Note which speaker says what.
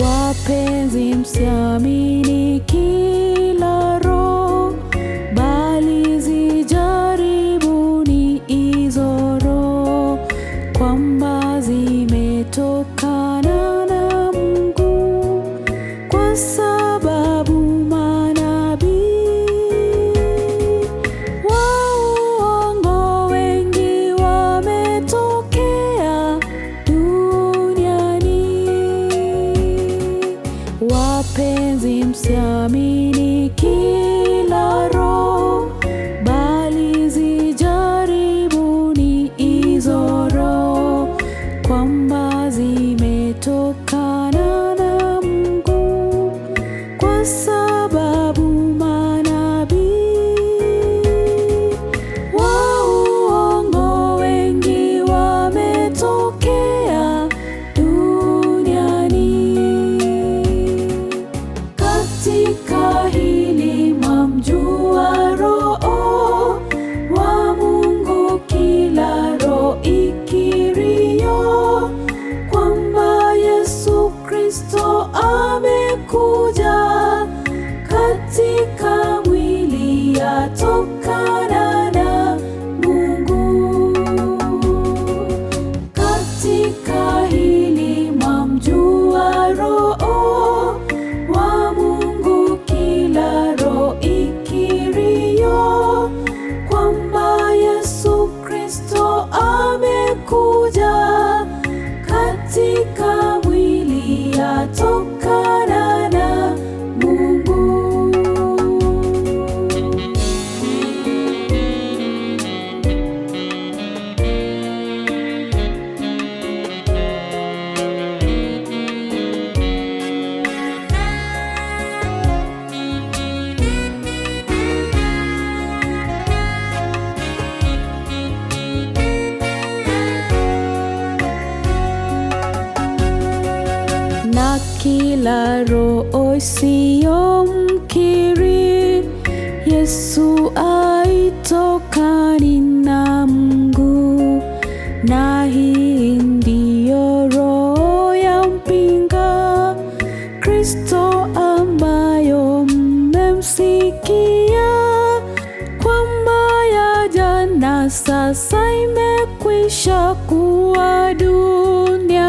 Speaker 1: Wapenzi, msiamini kila roho, bali zijaribuni hizo roho, kwamba zimetokana na Mungu, kwa sababu manabii wa uongo wengi wametokea duniani. Wapenzi, msiamini kila roho, bali zijaribuni hizo roho, kwamba zimetokana na Mungu, kwa sababu manabii wa uongo wengi wametokea duniani. Katika hili mwamjua Roho wa Mungu, kila roho ikirio kwamba Yesu Kristo amekuja katika mwili, yatokana na Mungu. Katika hili mwamjua Roho wa Mungu, kila roho ikirio kwamba Yesu Kristo amekuja katika mwili, yatokana na Mungu. Na kila roho isiyomkiri Yesu haitokani na Mungu, na hii ndiyo roho ya mpinga Kristo, ambayo mmemsikia kwamba yaja na sasa imekwisha kuwa duniani.